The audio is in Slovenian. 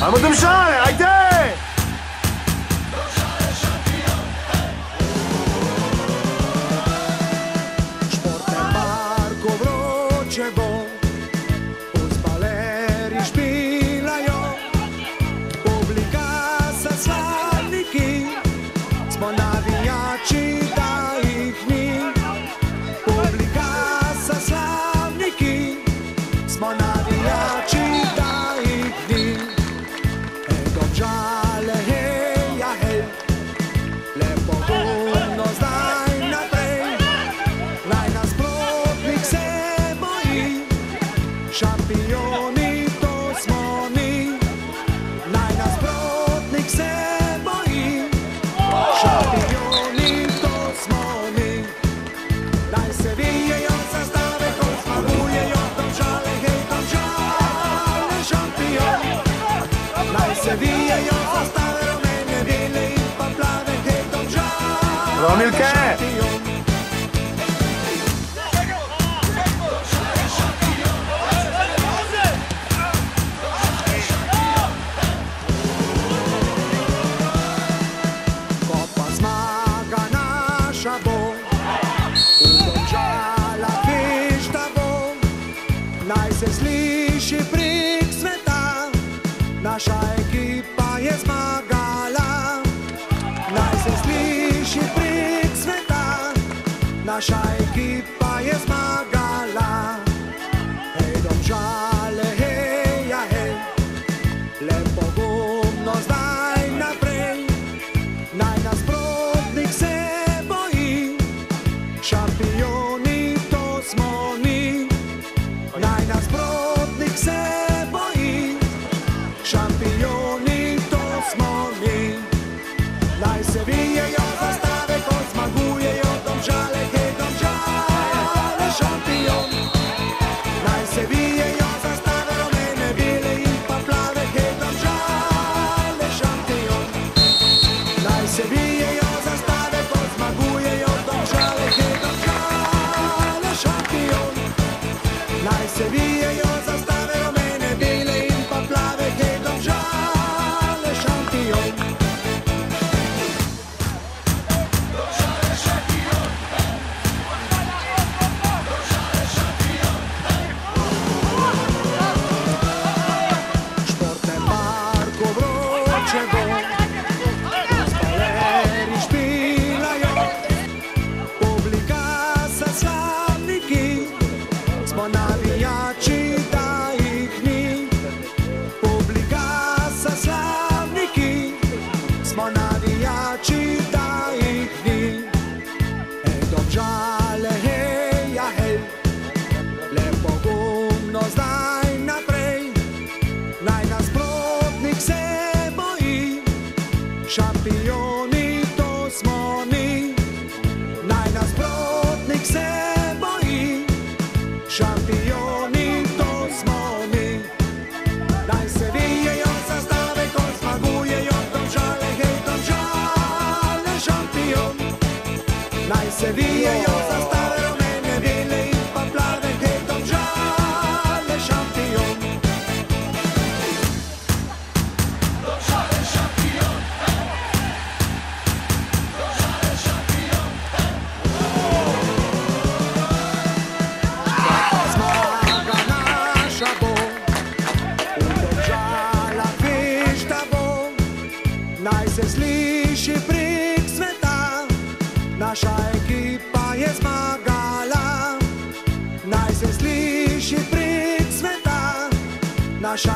Ajmo Domžale, ajde! Športne parko vroče bo, fuzbaleri špilajo, publika sa slavniki, smo navijači, da jih ni. Publika sa slavniki, smo navijači, da jih ni. Domžale, hej, ja, hej, lepo gumno zdaj naprej, naj nasprotnik se boji, šampioni to smo mi. Naj nasprotnik se boji, šampioni to smo mi. Naj se vijejo zastave, ko zmagujejo Domžale, hej, Domžale, šampion. Naj se vijejo zastave, rumene, bele in pa plave, hej, Domžale, Romilke! šampion. Ko pa zmaga naša bo, v Domžalah fešta bo, naj se sliši prek sveta, naša ekipa je zmagala. Naj se sliši prek sveta, naša ekipa je zmagala. Hej, Domžale, hej, ja, hej, lepo gumno zdaj naprej, naj nasprotnik se boji, šampioni to smo mi. Naj nasprotnik se boji, šampioni to smo mi. Naj se vijejo zastave, ko zmagujejo Domžale, hej, Domžale, šampion. Naj se vijejo zastave, rumene, bele in pa plave, hej, Domžale, šampion. Naj se vijejo zastave, ko zmagujejo Domžale, hej, Domžale, šampion. Naj se vijejo zastave, rumene, bele in pa plave, hej, Domžale, šampion. Športne parko vroče bo, fuzbaleri špilajo, publika sa slavniki, smo navijači, da jih ni. Publika sa slavniki, smo navijači, da jih ni. Hej, Domžale, hej, ja, hej, lepo gumno zdaj naprej, naj nasprotnik se boji, šampioni to smo mi. Naj nasprotnik se boji, šampioni to smo mi. Naj se vijejo zastave, ko zmagujejo Domžale, hej, Domžale, šampion. Naj se vijejo zastave, rumene, bele in pa plave, hej, Domžale, šampion. Domžale, šampion. Domžale, šampion. Zmaga naša bo, v Domžalah fešta bo, naj se sliši prek sveta, naša ekipa je zmagala. Naj se sliši prek sveta, naša